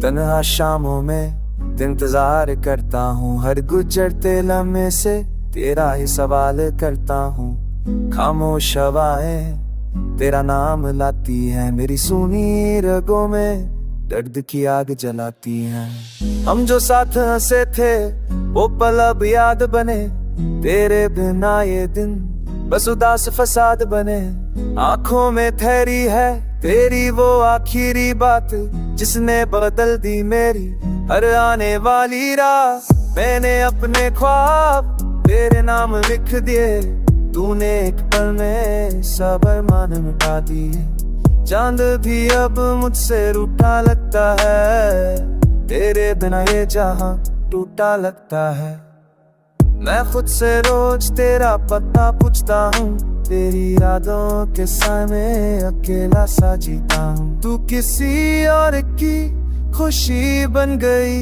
तन्हा शामों में इंतजार करता हूँ, हर गुजरते लम्हे से तेरा ही सवाल करता हूँ। खामोश हवाएं तेरा नाम लाती हैं, मेरी सुनी रगों में दर्द की आग जलाती हैं। हम जो साथ हंसे थे वो पल अब याद बने, तेरे बिना ये दिन बस उदास फसाद बने। आंखों में ठहरी है तेरी वो आखिरी बात, जिसने बदल दी मेरी हर आने वाली रात। मैंने अपने ख्वाब तेरे नाम लिख दिए, तूने एक पल में सब अरमान मिटा दिए। चांद भी अब मुझसे रूठा लगता है, तेरे बिना ये जहां टूटा लगता है। मैं खुद से रोज तेरा पता पूछता हूँ, तेरी यादों के सामने अकेला सा जीता हूँ। तू किसी और की खुशी बन गई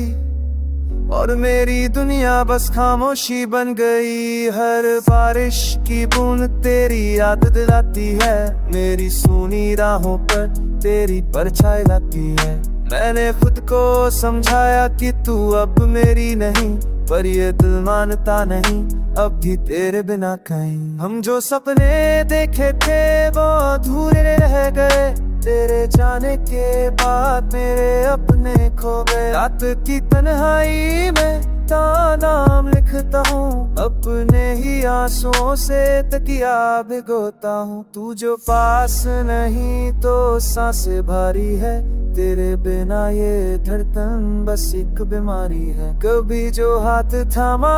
और मेरी दुनिया बस खामोशी बन गई। हर बारिश की बूंद तेरी याद दिलाती है, मेरी सुनी राहों पर तेरी परछाई लाती है। मैंने खुद को समझाया कि तू अब मेरी नहीं, पर ये दिल मानता नहीं अब भी तेरे बिना कहीं। हम जो सपने देखे थे वो अधूरे रह गए, तेरे जाने के बाद मेरे अपने खो गए। रात की तन्हाई में नाम लिखता हूँ, अपने ही आंसुओं से तकिया भिगोता हूँ। तू जो पास नहीं तो सांसें भारी है, तेरे बिना ये धड़कन बस एक बीमारी है। कभी जो हाथ थामा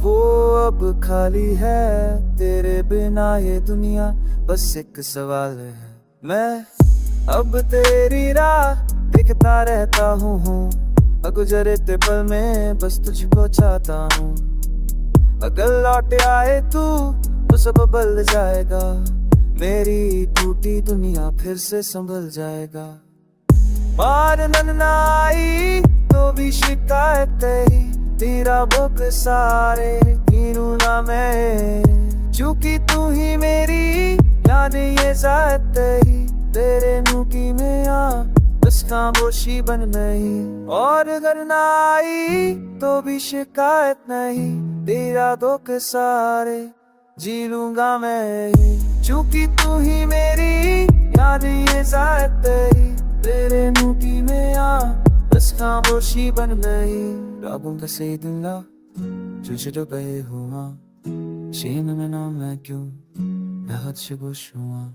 वो अब खाली है, तेरे बिना ये दुनिया बस एक सवाल है। मैं अब तेरी राह दिखता रहता हूँ, गुजरते पल में बस तुझको चाहता हूँ। अगर लौट आए तू तो सब बदल जाएगा, मेरी टूटी दुनिया फिर से संभल जाएगा। मार न आई तो भी शिकायत तेरी, तेरा बुक सारे पीरूं ना मैं। चूंकि तू ही मेरी याद ये जात तेरी, तेरे मुँह की मैं बस खामोशी बन नहीं। और अगर ना आई तो भी शिकायत नहीं, तेरा दुख सारे जी लूंगा मैं। चूंकि तू ही मेरी याद ये जात तेरी, तेरे मुँह की मैं बस खामोशी बन नहीं। रागों का सैदुल्ला तुझे तो गए हुआ, शीन में नाम मैं क्यों बहुत से खुश हुआ।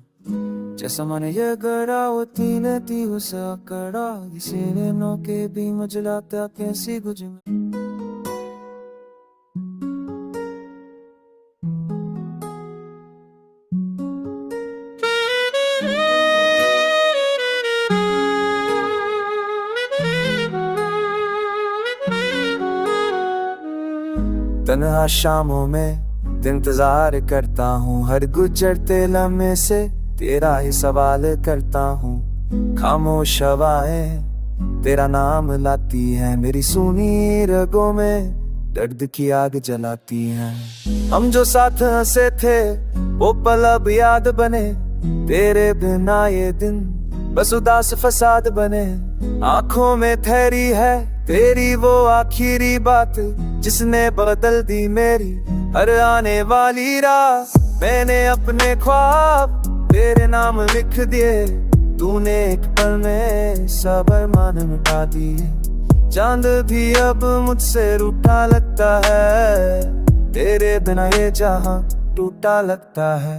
जैसा मैंने ये गड़ा वो तीन थी उसे कड़ा, किसी ने नौके भी मजलाता कैसी गुजर। तन्हा शामों में इंतजार करता हूँ, हर गुजरते लम्हे से तेरा ही सवाल करता हूँ। खामोश हवाएं तेरा नाम लाती हैं, मेरी सुनी रगों में दर्द की आग जलाती हैं। हम जो साथ हंसे थे वो पल अब याद बने, तेरे बिना ये दिन बस उदास फसाद बने। आंखों में ठहरी है तेरी वो आखिरी बात, जिसने बदल दी मेरी हर आने वाली रात। मैंने अपने ख्वाब तेरे नाम लिख दिए, तूने एक पल में सब अरमान मिटा दिए। चांद भी अब मुझसे रूठा लगता है, तेरे बिना ये जहां टूटा लगता है।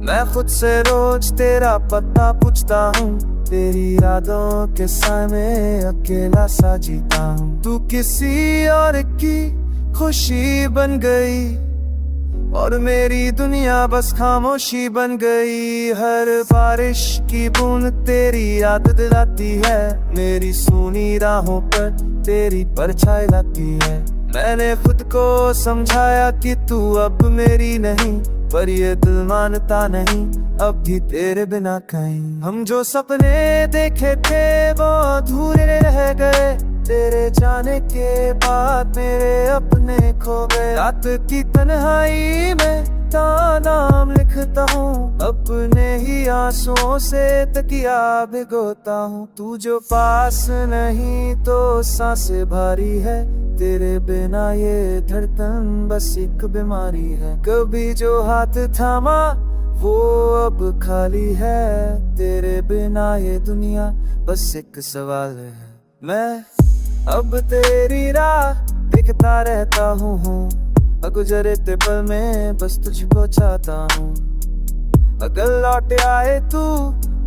मैं खुद से रोज तेरा पता पूछता हूँ, तेरी यादों के सामने अकेला सा जीता हूँ। तू किसी और की खुशी बन गई और मेरी दुनिया बस खामोशी बन गई। हर बारिश की बूंद तेरी याद दिलाती है, मेरी सुनी राहों पर तेरी परछाई लाती है। मैंने खुद को समझाया कि तू अब मेरी नहीं, पर ये दिल मानता नहीं अब भी तेरे बिना कहीं। हम जो सपने देखे थे वो अधूरे रह गए, तेरे जाने के बाद मेरे अपने खो गए। रात की तन्हाई में नाम लिखता हूँ, अपने ही आंसुओं से तकिया भिगोता हूँ। तू जो पास नहीं तो सांसें भारी है, तेरे बिना ये धड़कन बस एक बीमारी है। कभी जो हाथ थामा वो अब खाली है, तेरे बिना ये दुनिया बस एक सवाल है। मैं अब तेरी राह देखता रहता हूँ, गुजरते पल में बस तुझको चाहता हूँ। अगर लौट आए तू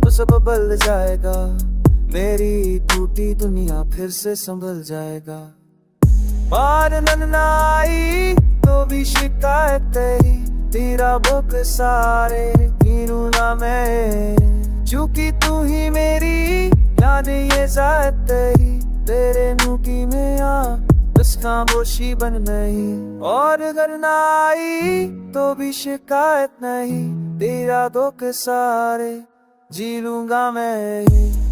तो सब बदल जाएगा, मेरी टूटी दुनिया फिर से संभल जाएगा। पार न आई तो भी शिकायत तेरी, तेरा बुक सारे तीनों ना मैं, चूंकि तू ही मेरी याद ये जात तेरी, तेरे मुंह की में बस खामोशी बन गई। और अगर ना आई तो भी शिकायत नहीं, तेरा दुख सारे जी लूंगा मैं,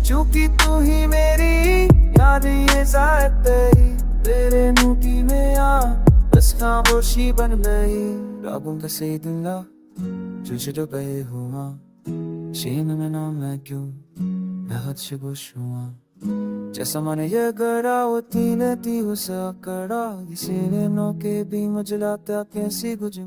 चूंकि तू ही मेरी याद ये जात तेरी, तेरे मुंह की में बस खामोशी बन गई। रागों का सही दिला तुझे तो गए हुआ, शीन में नाम मैं क्यों मैं हद से खुश हुआ। जैसा मैंने ये गड़ा वो तीन ती उसा कड़ा, किसी ने नौके भी मजलाता कैसी कुछ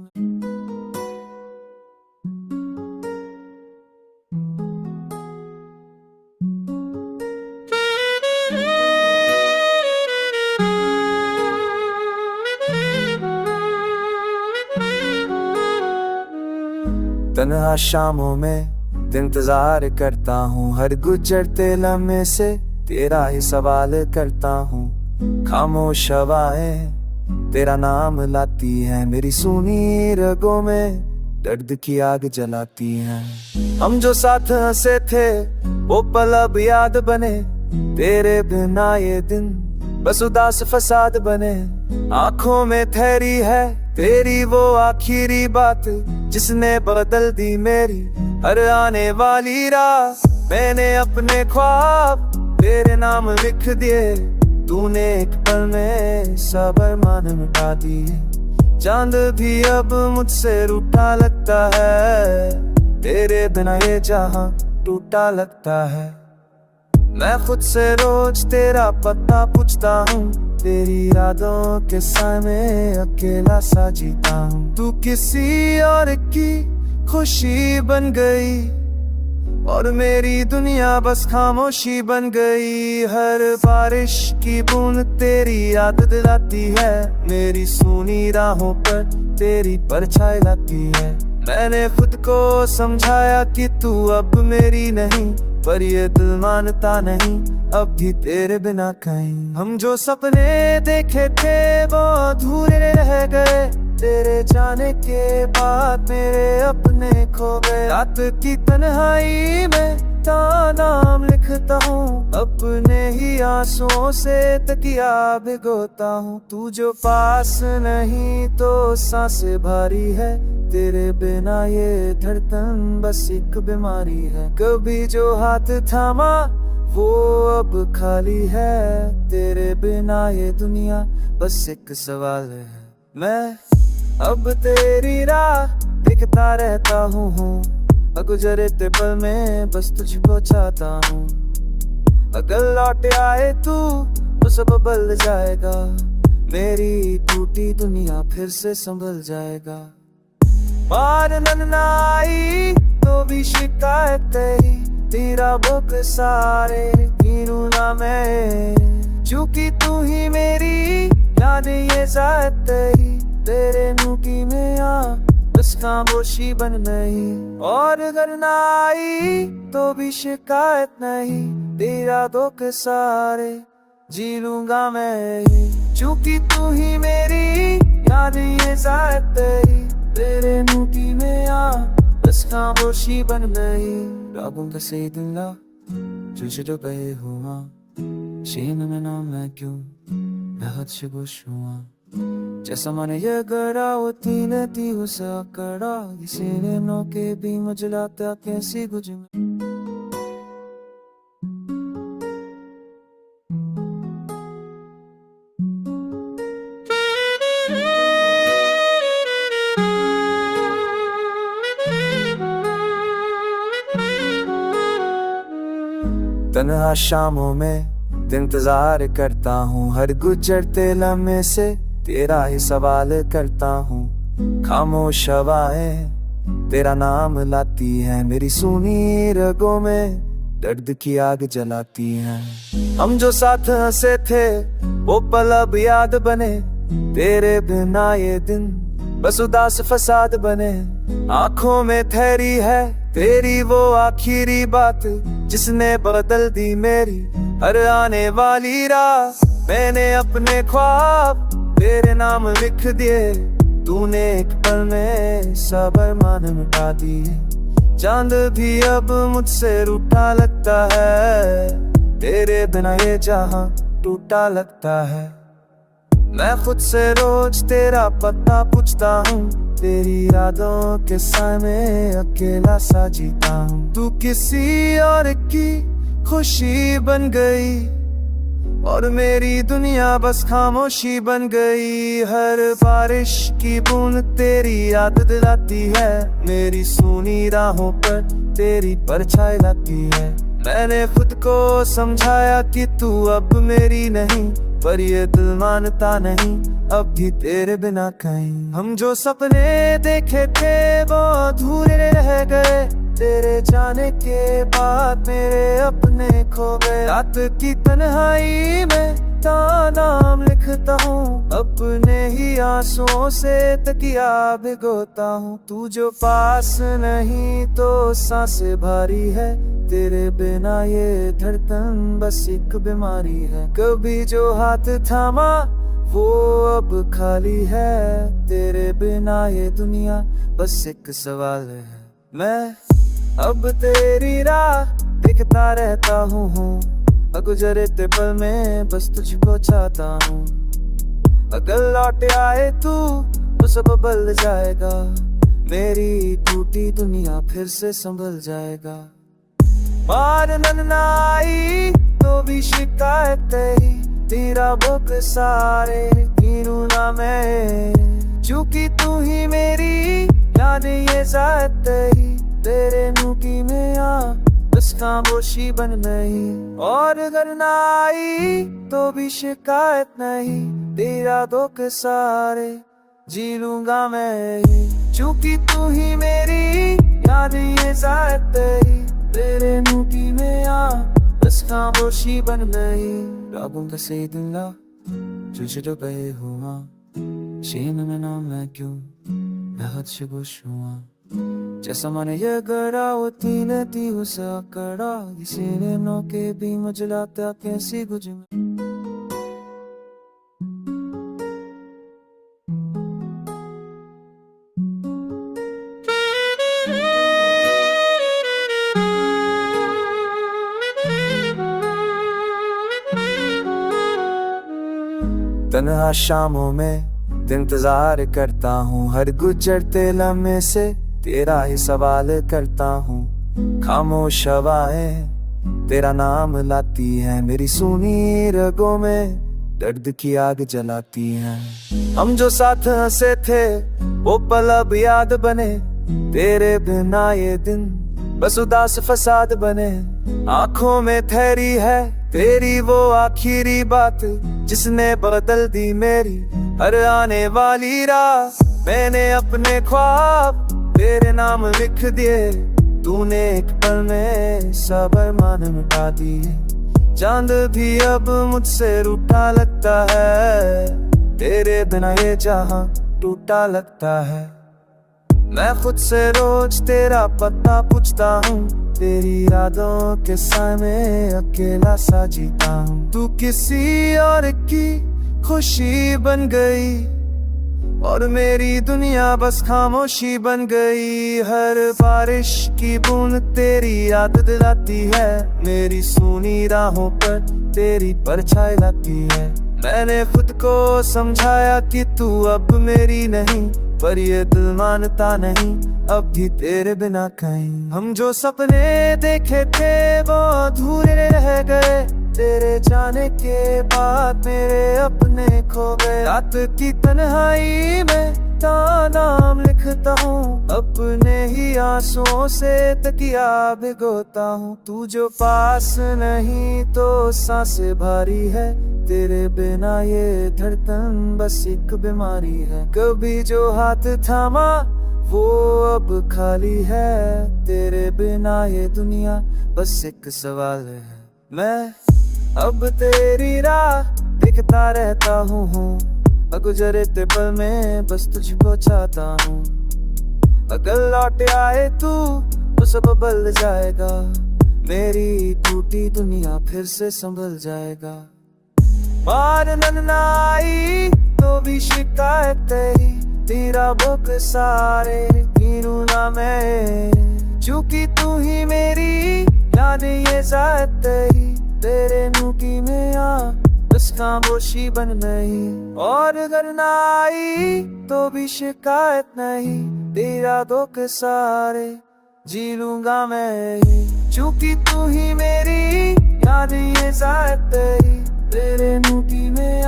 तन्हा शामों में इंतजार करता हूँ, हर गुजरते लम्हे से तेरा ही सवाल करता हूँ। खामोश हवाएं तेरा नाम लाती हैं, मेरी सुनी रगों में दर्द की आग जलाती हैं। हम जो साथ हंसे थे वो पल अब याद बने, तेरे बिना ये दिन बस उदास फसाद बने। आंखों में ठहरी है तेरी वो आखिरी बात, जिसने बदल दी मेरी हर आने वाली रात। मैंने अपने ख्वाब तेरे नाम लिख दिए, तूने एक पल में सब अरमान मिटा दिए। चांद भी अब मुझसे रूठा लगता है, तेरे बिना ये जहां टूटा लगता है। मैं खुद से रोज तेरा पता पूछता हूँ, तेरी यादों के साए में अकेला सा जीता हूँ। तू किसी और की खुशी बन गई और मेरी दुनिया बस खामोशी बन गई। हर बारिश की बूंद तेरी याद दिलाती है, मेरी सुनी राहों पर तेरी परछाई लाती है। मैंने खुद को समझाया कि तू अब मेरी नहीं, पर ये दिल मानता नहीं अब भी तेरे बिना कहीं। हम जो सपने देखे थे वो अधूरे रह गए, तेरे जाने के बाद मेरे अपने खो गए। रात की तन्हाई में नाम लिखता हूँ, अपने ही आंसुओं से तकिया भिगोता हूँ। तू जो पास नहीं तो सांसें भारी है, तेरे बिना ये धड़कन बस एक बीमारी है। कभी जो हाथ थामा वो अब खाली है, तेरे बिना ये दुनिया बस एक सवाल है। मैं अब तेरी राह देखता रहता हूँ, गुजरते पल में बस तुझको चाहता हूँ। अगर लौट आए तू तो सब बदल जाएगा, मेरी टूटी दुनिया फिर से संभल जाएगा। पार न आई तो भी शिकायत तेरी, तेरा बुक सारे तीनों ना मैं, चूंकि तू ही मेरी याद ये जात तेरी, तेरे मुंह की में बस खामोशी बन गई। और अगर ना आई तो भी शिकायत नहीं, तेरा दुख सारे जी लूंगा मैं, चूंकि तू ही मेरी याद ये जात तेरी, तेरे मुंह की में बस खामोशी बन गई। रागों का सही दिला तुझे तो गए हुआ, शीन में नाम मैं क्यों मैं हद से खुश हुआ। जैसा मैंने ये गड़ा वो तीन ती उसा कड़ा, किसी ने नौके भी मजलाता कैसी कुछ तन्हा शामों में इंतजार करता हूँ, हर गुजरते लम्हे से तेरा ही सवाल करता हूँ। खामोश हवाएं तेरा नाम लाती है, मेरी सुनी रगों में दर्द की आग जलाती हैं। हम जो साथ हंसे थे वो पल अब याद बने, तेरे बिना ये दिन बस उदास फसाद बने। आंखों में ठहरी है तेरी वो आखिरी बात, जिसने बदल दी मेरी हर आने वाली राह। मैंने अपने ख्वाब तेरे नाम लिख दिए, तूने एक पल में सब अरमान मिटा दिए। चांद भी अब मुझसे रूठा लगता है, तेरे बिना ये जहां टूटा लगता है। मैं खुद से रोज तेरा पता पूछता हूँ, तेरी यादों के साए में अकेला सा जीता हूँ। तू किसी और की खुशी बन गई और मेरी दुनिया बस खामोशी बन गई। हर बारिश की बूंद तेरी याद दिलाती है, मेरी सुनी राहों पर तेरी परछाई लाती है। मैंने खुद को समझाया कि तू अब मेरी नहीं, पर ये दिल मानता नहीं अब भी तेरे बिना कहीं। हम जो सपने देखे थे वो अधूरे रह गए, तेरे जाने के बाद मेरे अपने खो गए। रात की तन्हाई में तेरा नाम लिखता हूँ, अपने ही आंसुओं से तकिया भिगोता हूँ। तू जो पास नहीं तो सांसें भारी है, तेरे बिना ये धड़कन बस एक बीमारी है। कभी जो हाथ थामा वो अब खाली है, तेरे बिना ये दुनिया बस एक सवाल है। मैं अब तेरी राह देखता रहता हूँ, गुजरते पल में बस तुझको चाहता हूँ। अगर लौट आए तू तो सब बदल जाएगा, मेरी टूटी दुनिया फिर से संभल जाएगा। मार न आई तो भी शिकायत तेरी, तेरा बुक सारे पीरू ना मैं। चूंकि तू ही मेरी याद ये जायत तेरी, तेरे मुंह की में बस खामोशी बन गई। और अगर ना आई तो भी शिकायत नहीं, तेरा दुख सारे जी लूंगा मैं। चूंकि तू ही मेरी याद ये जायत तेरी, तेरे मुंह की में बस खामोशी बन गई। रागों का सही दिला तुझे तो गए हुआ, शीन में ना मैं क्यों मैं हद से खुश हुआ। जैसा मैंने ये गड़ा वो तीन ती उसे कड़ा, किसी ने नो के भी मुझे लाता कैसी कुछ में। तन्हा शामों में इंतजार करता हूँ, हर गुजरते लम्हे से तेरा ही सवाल करता हूँ। खामोश हवाएं तेरा नाम लाती है, मेरी सुनी रगों में दर्द की आग जलाती हैं। हम जो साथ हंसे थे वो पल अब याद बने, तेरे बिना ये दिन बस उदास फसाद बने। आंखों में ठहरी है तेरी वो आखिरी बात, जिसने बदल दी मेरी हर आने वाली राह। मैंने अपने ख्वाब तेरे नाम लिख दिए, तूने एक पल में सब अरमान मिटा दिए। चांद भी अब मुझसे रूठा लगता है, तेरे बिना ये जहां टूटा लगता है। मैं खुद से रोज तेरा पता पूछता हूँ, तेरी यादों के साए में अकेला सा जीता हूँ। तू किसी और की खुशी बन गई और मेरी दुनिया बस खामोशी बन गई। हर बारिश की बूंद तेरी याद दिलाती है, मेरी सुनी राहों पर तेरी परछाई लाती है। मैंने खुद को समझाया कि तू अब मेरी नहीं, पर ये दिल मानता नहीं अब भी तेरे बिना कहीं। हम जो सपने देखे थे वो अधूरे रह गए, तेरे जाने के बाद मेरे अपने खो गए। रात की तन्हाई में नाम लिखता हूँ, अपने ही आंसुओं से तकिया भिगोता हूँ। तू जो पास नहीं तो सांसें भारी है, तेरे बिना ये धड़कन बस एक बीमारी है। कभी जो हाथ थामा वो अब खाली है, तेरे बिना ये दुनिया बस एक सवाल है। मैं अब तेरी राह देखता रहता हूँ, गुजरते पल में बस तुझको चाहता हूँ। अगर लौट आए तू तो सब बदल जाएगा, मेरी टूटी दुनिया फिर से संभल जाएगा। मार ना आई तो भी शिकायत तेरी, तेरा बुक सारे गिनूं ना मैं, चूंकि तू ही मेरी याद ये जायद तेरी। तेरे मुंह की मैं बस खामोशी बन नहीं, और अगर ना आई तो भी शिकायत नहीं, तेरा दुख सारे जी लूंगा मैं, चूंकि तू ही मेरी याद ये जायद तेरी। तेरे मुंह की मैं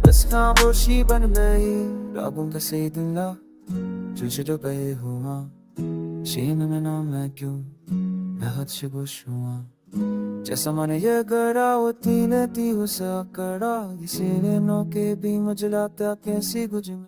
बस खामोशी बन नहीं, रागों का सही दिला तुझे तो पे हुआ, शीन में ना मैं क्यों मैं हद से खुश हुआ। जैसा मैंने ये गड़ा वो तीन उसे कड़ा, किसी ने नौके भी मजलाता कैसी गुज में।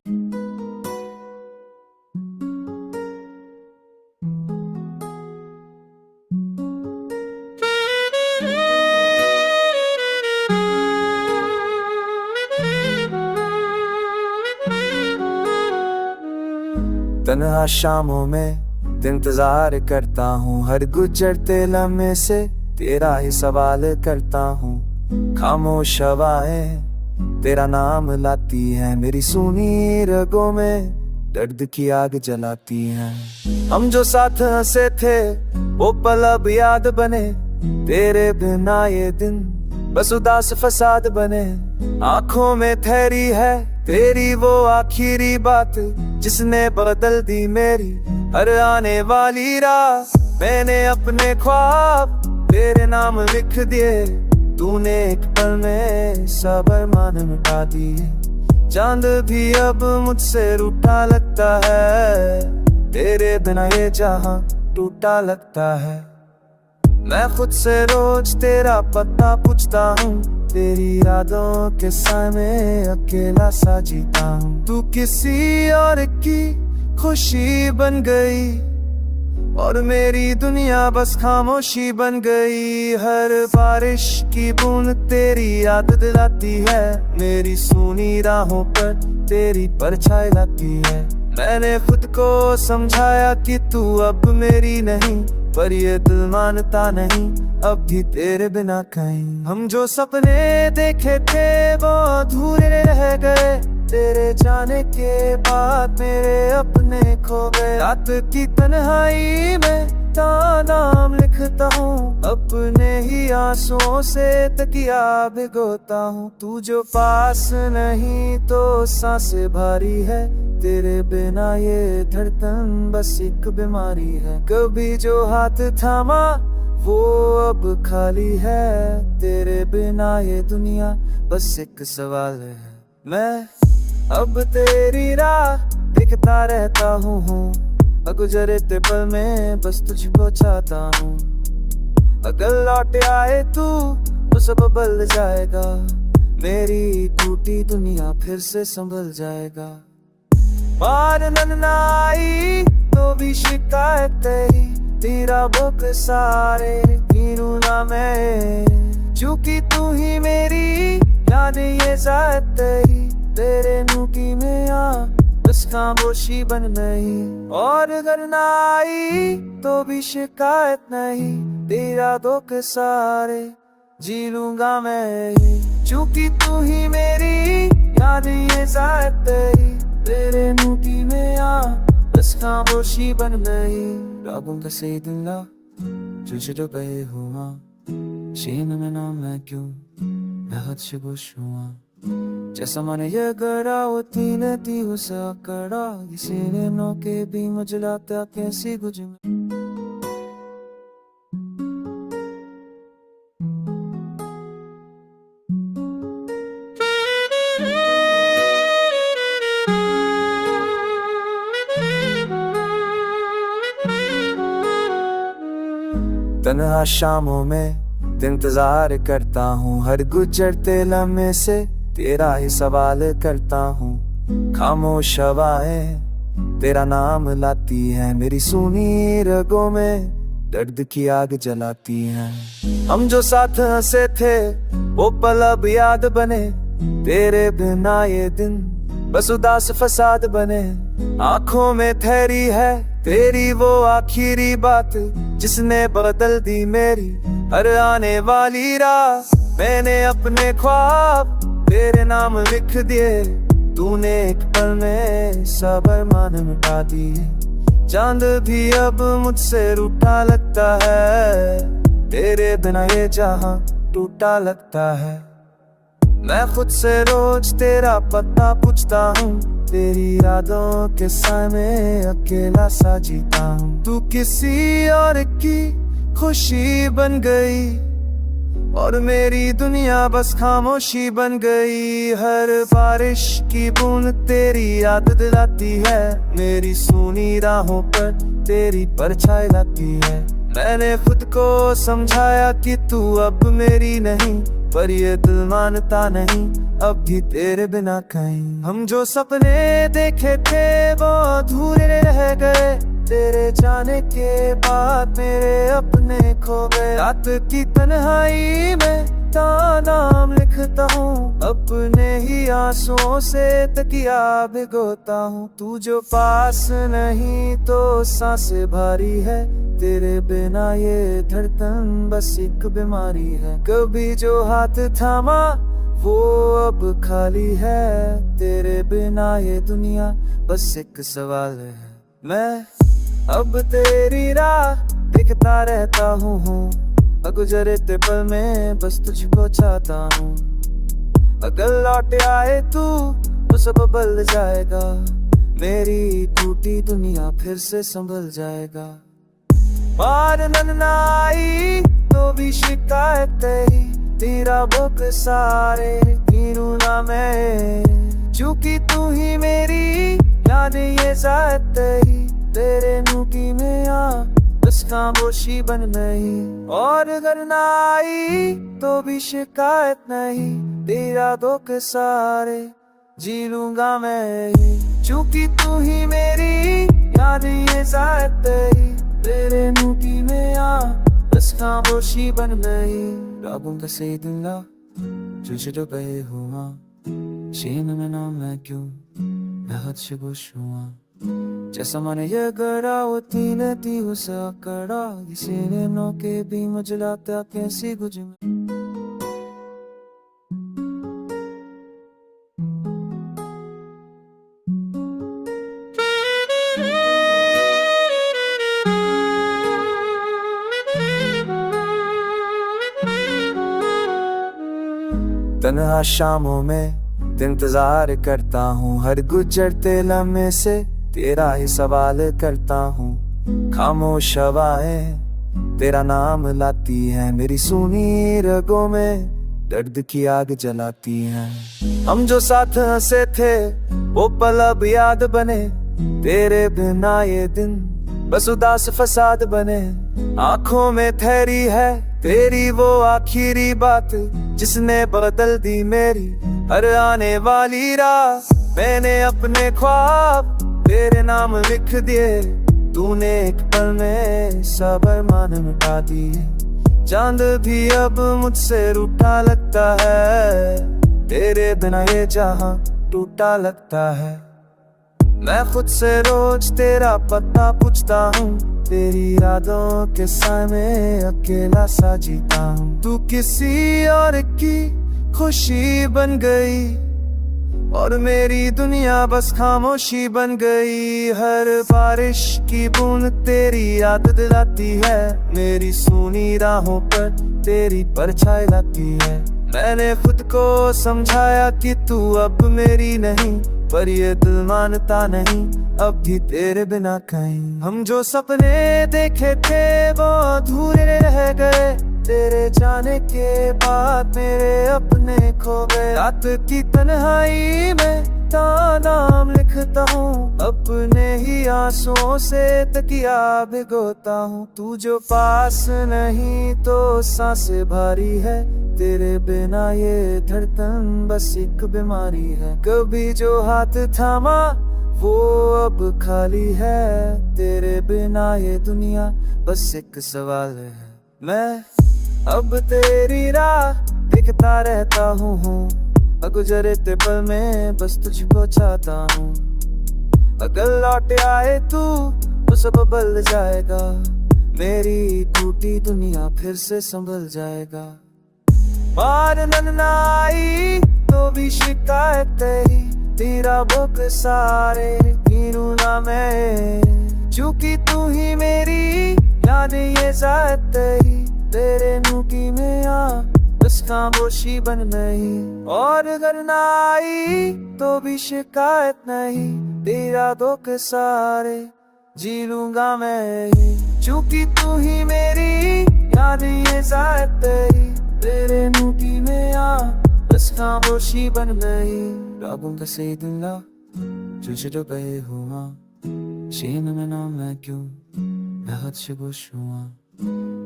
तन्हा शामों में इंतजार करता हूँ, हर गुजरते लम्हे से तेरा ही सवाल करता हूँ। खामोश हवाएं तेरा नाम लाती है, मेरी सुनी रगों में दर्द की आग जलाती हैं। हम जो साथ हंसे थे वो पल अब याद बने, तेरे बिना ये दिन बस उदास फसाद बने। आंखों में ठहरी है तेरी वो आखिरी बात, जिसने बदल दी मेरी हर आने वाली रात। मैंने अपने ख्वाब तेरे नाम लिख दिए, तूने एक पल में सब अरमान मिटा दिए। चांद भी अब मुझसे रूठा लगता है, तेरे बिना ये जहां टूटा लगता है। मैं खुद से रोज तेरा पता पूछता हूँ, तेरी यादों के सामने अकेला सा जीता हूँ। तू किसी और की खुशी बन गई और मेरी दुनिया बस खामोशी बन गई। हर बारिश की बूंद तेरी याद दिलाती है, मेरी सुनी राहों पर तेरी परछाई लाती है। मैंने खुद को समझाया कि तू अब मेरी नहीं, पर ये दिल मानता नहीं अब भी तेरे बिना कहीं। हम जो सपने देखे थे वो अधूरे रह गए, तेरे जाने के बाद मेरे अपने खो गए। रात की तन्हाई में नाम लिखता हूँ, अपने ही आंसुओं से तकिया भिगोता हूँ। तू जो पास नहीं तो सांसें भारी है, तेरे बिना ये धड़कन बस एक बीमारी है। कभी जो हाथ थामा वो अब खाली है, तेरे बिना ये दुनिया बस एक सवाल है। मैं अब तेरी राह देखता रहता हूँ, गुजरते पल में बस तुझको चाहता हूँ। अगर लौट आए तू तो सब बदल जाएगा, मेरी टूटी दुनिया फिर से संभल जाएगा। मार ना आई तो भी शिकायत तेरी, तेरा बुक सारे गिनूं ना मैं, चूंकि तू ही मेरी याद ये जायद तेरी। तेरे मुंह की मैं बस खामोशी बन नहीं, और अगर ना आई तो भी शिकायत नहीं, तेरा दुख सारे जी लूंगा मैं, चूंकि तू ही मेरी याद ये जायद तेरी। तेरे मुंह की मैं बस खामोशी बन नहीं, रागों का सही दिला तुझे तो पे हुआ, शीन में ना मैं क्यों मैं हद से खुश हुआ। जैसा मैंने ये गड़ा वो तीन उसे कड़ा, किसी ने नौके भी मजलाता कैसी गुज में। तन्हा शामों में इंतजार करता हूँ, हर गुजरते लम्हे से तेरा ही सवाल करता हूँ। खामोश हवाएं तेरा नाम लाती हैं, मेरी सुनी रगों में दर्द की आग जलाती हैं। हम जो साथ हंसे थे वो पल अब याद बने, तेरे बिना ये दिन बस उदास फसाद बने। आंखों में ठहरी है तेरी वो आखिरी बात, जिसने बदल दी मेरी हर आने वाली रात। मैंने अपने ख्वाब तेरे नाम लिख दिए, तूने एक पल में सब अरमान मिटा दिए। चांद भी अब मुझसे रूठा लगता है, तेरे बिना ये जहां टूटा लगता है। मैं खुद से रोज तेरा पता पूछता हूँ, तेरी यादों के सामने अकेला सा जीता हूँ। तू किसी और की खुशी बन गई और मेरी दुनिया बस खामोशी बन गई। हर बारिश की बूंद तेरी याद दिलाती है, मेरी सुनी राहों पर तेरी परछाई लाती है। मैंने खुद को समझाया कि तू अब मेरी नहीं, पर ये दिल मानता नहीं अब भी तेरे बिना कहीं। हम जो सपने देखे थे वो अधूरे रह गए, तेरे जाने के बाद मेरे अपने खो गए। रात की तन्हाई में नाम लिखता हूँ, अपने ही आंसुओं से तकिया भिगोता हूँ। तू जो पास नहीं तो सांसें भारी है, तेरे बिना ये धड़कन बस एक बीमारी है। कभी जो हाथ थामा वो अब खाली है, तेरे बिना ये दुनिया बस एक सवाल है। मैं अब तेरी राह देखता रहता हूँ, गुजरते पल में बस तुझको चाहता हूँ। अगर लौट आए तू तो सब बदल जाएगा, मेरी टूटी दुनिया फिर से संभल जाएगा। पार न आई तो भी शिकायत तेरी, तेरा बुक सारे तीनों ना मैं। चूंकि तू ही मेरी याद ये जात तेरी, तेरे नूकी में बस खामोशी बन गई। और अगर ना आई तो भी शिकायत नहीं, तेरा दुख सारे जी लूंगा मैं। चूंकि तू ही मेरी याद ये जात तेरी, तेरे नूकी में बस खामोशी बन गई। रागों का सैदुल्ला तुझे तो गए हुआ, शीन में नाम मैं क्यों मैं हद से खुश हुआ। जैसा मैंने ये करा वो तीन थी उसे करा, किसी ने नौके भी मजलाता कैसी कुछ। तन्हा शामों में इंतजार करता हूँ, हर गुजरते लम्हे से तेरा ही सवाल करता हूँ। खामोश हवाएं तेरा नाम लाती हैं, मेरी सुनी रगों में दर्द की आग जलाती हैं। हम जो साथ हंसे थे वो पल अब याद बने, तेरे बिना ये दिन बस उदास फसाद बने। आंखों में ठहरी है तेरी वो आखिरी बात, जिसने बदल दी मेरी हर आने वाली रात। मैंने अपने ख्वाब तेरे नाम लिख दिए, तूने एक पल में सब अरमान मिटा दिए। चांद भी अब मुझसे रूठा लगता है, तेरे बिना ये जहां टूटा लगता है। मैं खुद से रोज तेरा पता पूछता हूँ, तेरी यादों के सामने अकेला सा जीता हूँ। तू किसी और की खुशी बन गई और मेरी दुनिया बस खामोशी बन गई। हर बारिश की बूंद तेरी याद दिलाती है, मेरी सुनी राहों पर तेरी परछाई लाती है। मैंने खुद को समझाया कि तू अब मेरी नहीं, पर ये दिल मानता नहीं अब भी तेरे बिना कहीं। हम जो सपने देखे थे वो अधूरे रह गए, तेरे जाने के बाद मेरे अपने खो गए। रात की तन्हाई में नाम लिखता हूँ, अपने ही आंसुओं से तकिया भिगोता हूँ। तू जो पास नहीं तो सांसें भारी है, तेरे बिना ये धड़कन बस एक बीमारी है। कभी जो हाथ थामा वो अब खाली है, तेरे बिना ये दुनिया बस एक सवाल है। मैं अब तेरी राह देखता रहता हूँ, गुजरते पल में बस तुझको चाहता हूँ। अगर लौट आए तू तो सब बदल जाएगा, मेरी टूटी दुनिया फिर से संभल जाएगा। पार न आई तो भी शिकायत तेरी, तेरा बुक सारे गिनूं ना मैं, चूंकि तू ही मेरी याद ये जात तेरी। तेरे मुंह की में बस खामोशी बन गई, और अगर ना आई तो भी शिकायत नहीं, तेरा दुख सारे जी लूंगा मैं, चूंकि तू ही मेरी याद ये जात तेरी। तेरे मुंह की में बस खामोशी बन गई, रागों का सैदुल्ला जो गए हुआ, शीन में ना मैं क्यों मैं हद से खुश हुआ।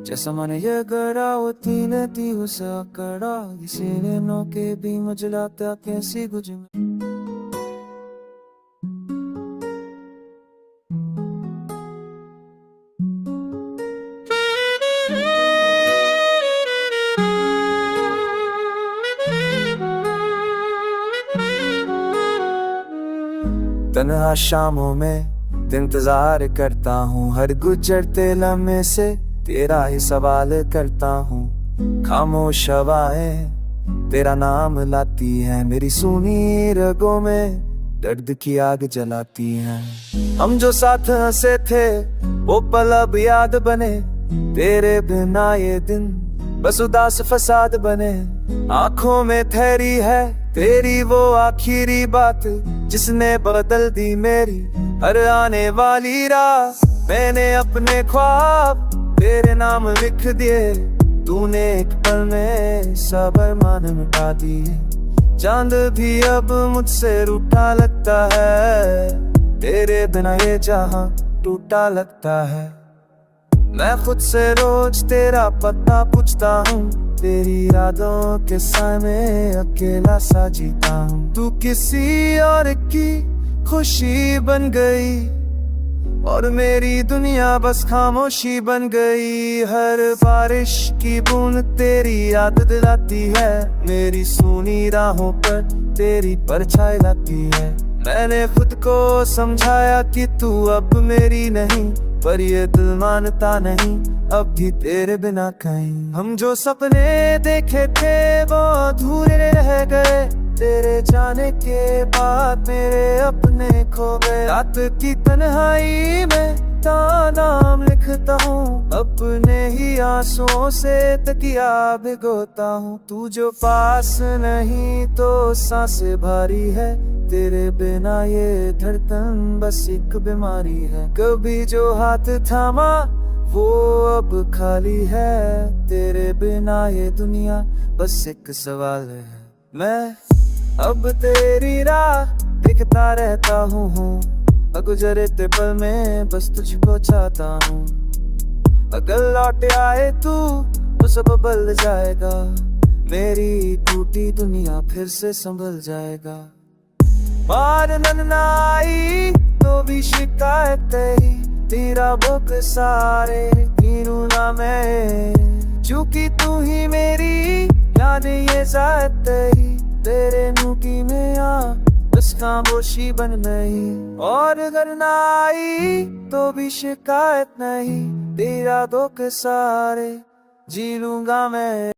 जैसा मैंने ये गड़ा वो तीन ती उसा कड़ा, किसी ने नो के भी मजलाता कैसी गुज में। तन्हा शामों में इंतजार करता हूँ, हर गुजरते लम्हे से तेरा ही सवाल करता हूँ। खामोश हवाएं तेरा नाम लाती है, मेरी सुनी रगों में दर्द की आग जलाती है। हम जो साथ हंसे थे वो पल अब याद बने, तेरे बिना ये दिन बस उदास फसाद बने। आंखों में ठहरी है तेरी वो आखिरी बात, जिसने बदल दी मेरी हर आने वाली राह। मैंने अपने ख्वाब तेरे नाम लिख दिए, तूने एक पल में सब अरमान मिटा दिए। चांद भी अब मुझसे रूठा लगता है, तेरे बिना ये जहां टूटा लगता है। मैं खुद से रोज तेरा पता पूछता हूँ, तेरी यादों के साए में अकेला सा जीता हूँ। तू किसी और की खुशी बन गई और मेरी दुनिया बस खामोशी बन गई। हर बारिश की बूंद तेरी याद दिलाती है, मेरी सुनी राहों पर तेरी परछाई लाती है। मैंने खुद को समझाया कि तू अब मेरी नहीं, पर ये दिल मानता नहीं अब भी तेरे बिना कहीं। हम जो सपने देखे थे वो अधूरे रह गए, तेरे जाने के बाद मेरे अपने खो गए। रात की तन्हाई में नाम लिखता हूँ, अपने ही आंसुओं से तकिया भिगोता हूँ। तू जो पास नहीं तो सांसें भारी है, तेरे बिना ये धड़कन बस एक बीमारी है। कभी जो हाथ थामा वो अब खाली है, तेरे बिना ये दुनिया बस एक सवाल है। मैं अब तेरी राह देखता रहता हूँ, गुजरते पल में बस तुझको चाहता हूँ। अगर लौट आए तू तो सब बदल जाएगा, मेरी टूटी दुनिया फिर से संभल जाएगा। पार न आई तो भी शिकायत तेरी, तेरा बुक सारे गिनूं ना मैं, चूंकि तू ही मेरी याद ये जात तेरी। तेरे मुंह की में बस खामोशी बन गई, और अगर ना आई तो भी शिकायत नहीं, तेरा दुख सारे जी लूंगा मैं।